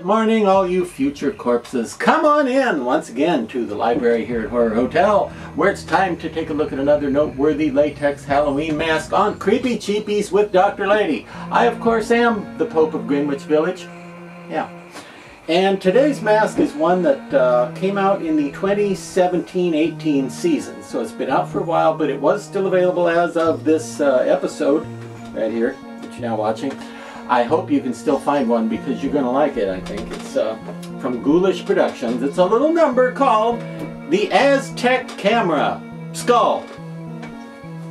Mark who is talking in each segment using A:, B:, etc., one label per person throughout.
A: Good morning, all you future corpses. Come on in once again to the library here at Horror Hotel, where it's time to take a look at another noteworthy latex Halloween mask on Creepy Cheapies with Dr. Lady. I, of course, am the Pope of Greenwich Village. Yeah. And today's mask is one that came out in the 2017-18 season. So it's been out for a while, but it was still available as of this episode right here that you're now watching. I hope you can still find one because you're going to like it, I think. It's from Ghoulish Productions. It's a little number called the Aztec Camera Skull.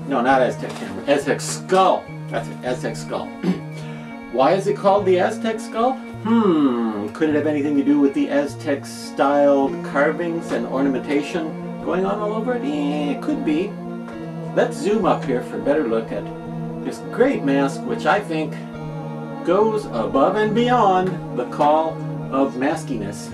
A: No, not Aztec Camera. Aztec Skull. That's it. Aztec Skull. Why is it called the Aztec Skull? Could it have anything to do with the Aztec-styled carvings and ornamentation going on all over it? It could be. Let's zoom up here for a better look at this great mask, which I think goes above and beyond the call of maskiness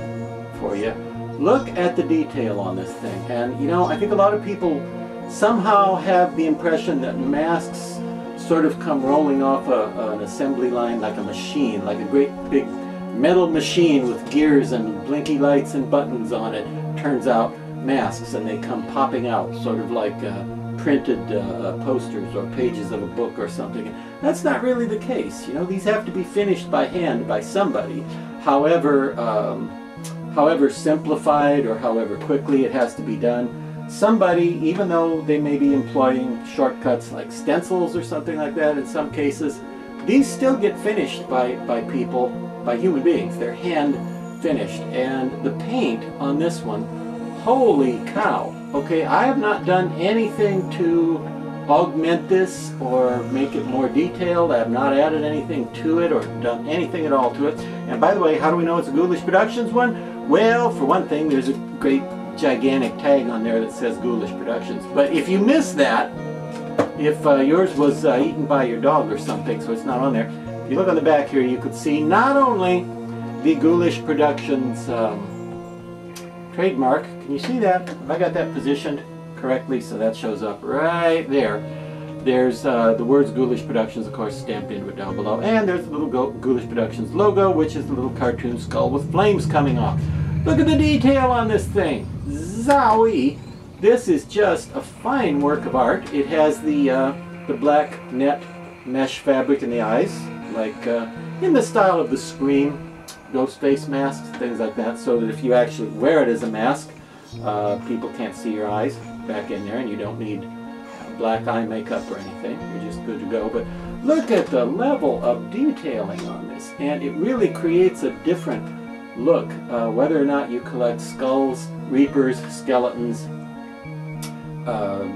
A: for you. Look at the detail on this thing. And you know, I think a lot of people somehow have the impression that masks sort of come rolling off an assembly line like a machine, like a great big metal machine with gears and blinky lights and buttons on it. Turns out masks, and they come popping out sort of like printed posters or pages of a book or something. That's not really the case. You know, these have to be finished by hand by somebody. However simplified or however quickly it has to be done, somebody, even though they may be employing shortcuts like stencils or something like that in some cases, these still get finished by people, by human beings. They're hand finished. And the paint on this one, holy cow. Okay, I have not done anything to augment this or make it more detailed. I have not added anything to it or done anything at all to it. And by the way, how do we know it's a Ghoulish Productions one? Well, for one thing, there's a great gigantic tag on there that says Ghoulish Productions. But if you miss that, if yours was eaten by your dog or something, so it's not on there, if you look on the back here, you could see not only the Ghoulish Productions trademark. Can you see that? Have I got that positioned correctly so that shows up right there? There's the words Ghoulish Productions, of course, stamped into it down below. And there's the little Ghoulish Productions logo, which is the little cartoon skull with flames coming off. Look at the detail on this thing. Zowie! This is just a fine work of art. It has the black net mesh fabric in the eyes, like in the style of the Scream ghost face masks, things like that, so that if you actually wear it as a mask, people can't see your eyes back in there, and you don't need black eye makeup or anything. You're just good to go. But look at the level of detailing on this, and it really creates a different look, whether or not you collect skulls, reapers, skeletons,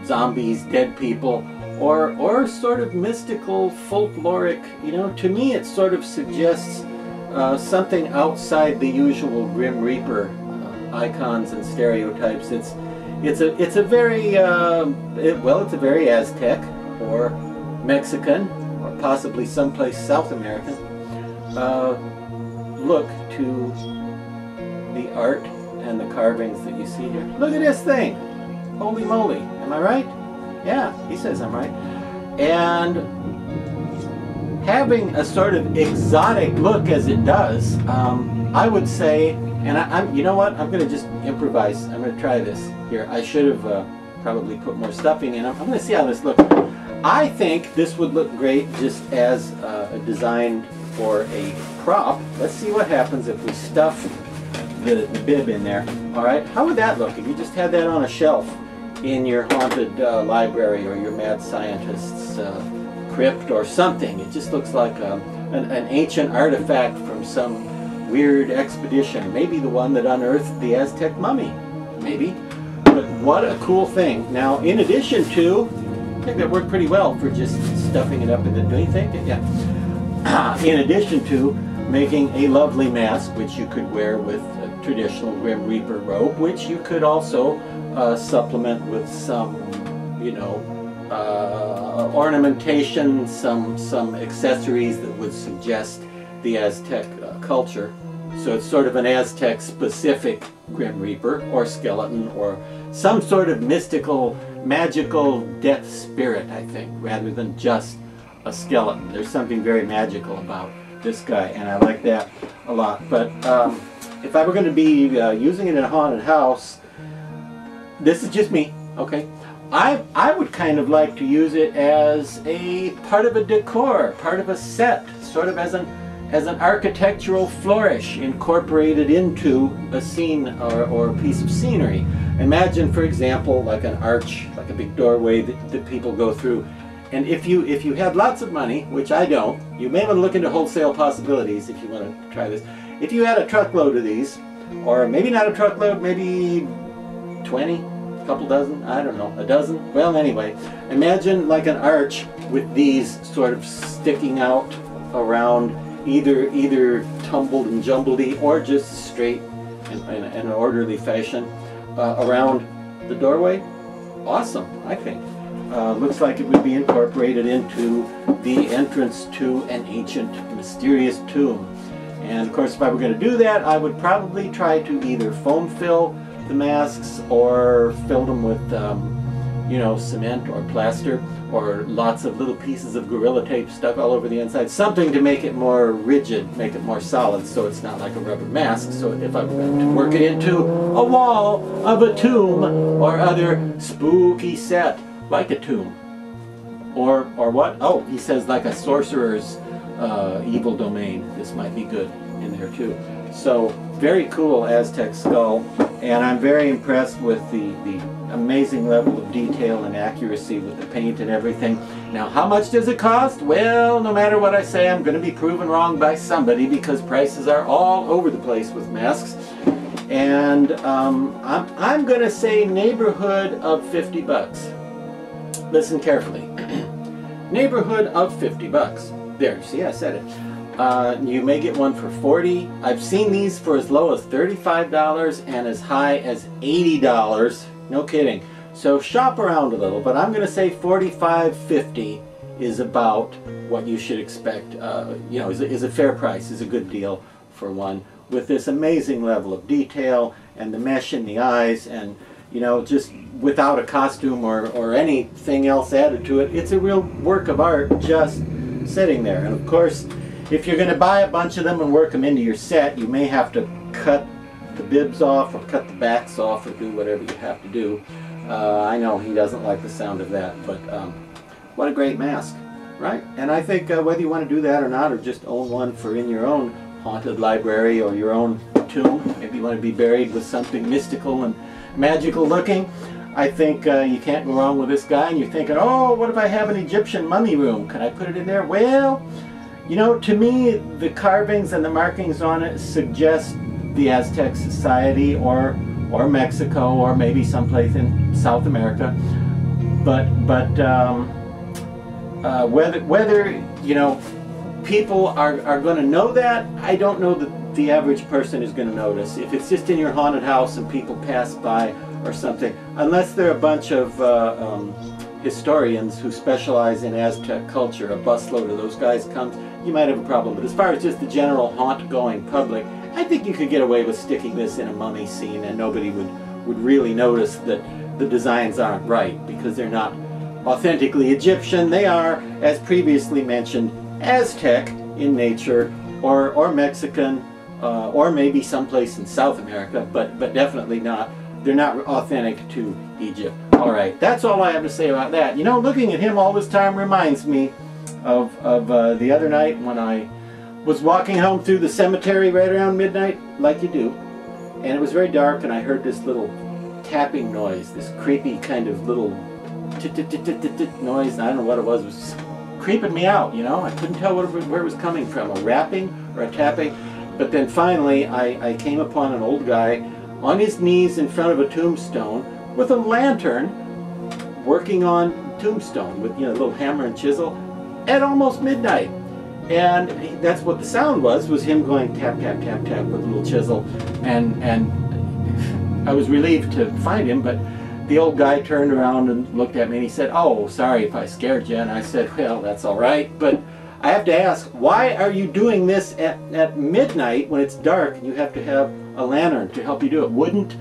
A: zombies, dead people, or sort of mystical, folkloric. You know, to me it sort of suggests something outside the usual Grim Reaper icons and stereotypes. It's a very it's a very Aztec or Mexican or possibly someplace South American look to the art and the carvings that you see here. Look at this thing! Holy moly! Am I right? Yeah, he says I'm right. And having a sort of exotic look as it does, I would say, and I'm, you know what? I'm going to just improvise. I'm going to try this here. I should have probably put more stuffing in. I'm going to see how this looks. I think this would look great just as designed for a prop. Let's see what happens if we stuff the bib in there. All right, how would that look if you just had that on a shelf in your haunted library or your mad scientist's crypt or something? It just looks like an ancient artifact from some weird expedition. Maybe the one that unearthed the Aztec mummy. Maybe. But what a cool thing. Now, in addition to, I think that worked pretty well for just stuffing it up in the, don't you think? Yeah. In addition to making a lovely mask, which you could wear with a traditional Grim Reaper robe, which you could also supplement with some, you know, ornamentation, some accessories that would suggest the Aztec culture. So it's sort of an Aztec specific Grim Reaper or skeleton or some sort of mystical, magical death spirit, I think, rather than just a skeleton. There's something very magical about this guy, and I like that a lot. But if I were going to be using it in a haunted house, this is just me, okay? I would kind of like to use it as a part of a decor, part of a set, sort of as an architectural flourish incorporated into a scene or a piece of scenery. Imagine, for example, like an arch, like a big doorway that people go through. And if you had lots of money, which I don't, you may want to look into wholesale possibilities if you want to try this. If you had a truckload of these, or maybe not a truckload, maybe 20, a couple dozen, I don't know, a dozen. Well, anyway, imagine like an arch with these sort of sticking out around, either tumbled and jumbledy or just straight in an orderly fashion around the doorway. Awesome, I think. Looks like it would be incorporated into the entrance to an ancient, mysterious tomb. And of course, if I were going to do that, I would probably try to either foam fill the masks or fill them with, you know, cement or plaster, or lots of little pieces of Gorilla Tape stuck all over the inside. Something to make it more rigid, make it more solid, so it's not like a rubber mask. So if I were going to work it into a wall of a tomb or other spooky set, like a tomb. Or what? Oh, he says like a sorcerer's evil domain. This might be good in there too. So, very cool Aztec skull, and I'm very impressed with the amazing level of detail and accuracy with the paint and everything. Now, how much does it cost? Well, no matter what I say, I'm going to be proven wrong by somebody, because prices are all over the place with masks. And I'm going to say neighborhood of 50 bucks. Listen carefully. Neighborhood of 50 bucks. There, you see, I said it. You may get one for 40. I've seen these for as low as $35 and as high as $80. No kidding. So shop around a little, but I'm going to say $45, $50 is about what you should expect. You know, is a fair price, is a good deal for one, with this amazing level of detail and the mesh in the eyes, and you know, just without a costume or anything else added to it. It's a real work of art just sitting there. And of course, if you're going to buy a bunch of them and work them into your set, you may have to cut the bibs off or cut the backs off or do whatever you have to do. I know he doesn't like the sound of that, but what a great mask, right? And I think whether you want to do that or not, or just own one for in your own haunted library or your own tomb, maybe you want to be buried with something mystical and magical looking, I think you can't go wrong with this guy. And you're thinking, oh, what if I have an Egyptian mummy room? Can I put it in there? Well, you know, to me, the carvings and the markings on it suggest the Aztec society or Mexico, or maybe someplace in South America. But whether you know, people are going to know that, I don't know that the average person is going to notice. If it's just in your haunted house and people pass by or something, unless they're a bunch of historians who specialize in Aztec culture, a busload of those guys comes, you might have a problem. But as far as just the general haunt-going public, I think you could get away with sticking this in a mummy scene and nobody would really notice that the designs aren't right, because they're not authentically Egyptian. They are, as previously mentioned, Aztec in nature, or Mexican, or maybe someplace in South America, but definitely not. They're not authentic to Egypt. All right, that's all I have to say about that. You know, looking at him all this time reminds me of the other night when I was walking home through the cemetery right around midnight, like you do, and it was very dark, and I heard this little tapping noise, this creepy kind of little noise. I don't know what it was. It was just creeping me out, you know. I couldn't tell where it was coming from, a rapping or a tapping. But then finally I came upon an old guy on his knees in front of a tombstone with a lantern, working on tombstone with, you know, a little hammer and chisel at almost midnight. And that's what the sound was him going tap, tap, tap, tap with a little chisel. And I was relieved to find him, but the old guy turned around and looked at me and he said, "Oh, sorry if I scared you." And I said, "Well, that's all right, but I have to ask, why are you doing this at midnight when it's dark and you have to have a lantern to help you do it? Wouldn't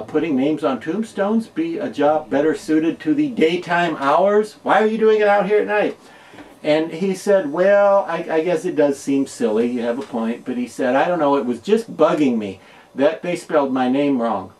A: putting names on tombstones be a job better suited to the daytime hours? Why are you doing it out here at night?" And he said, well, I guess it does seem silly, you have a point, but he said, I don't know, it was just bugging me that they spelled my name wrong.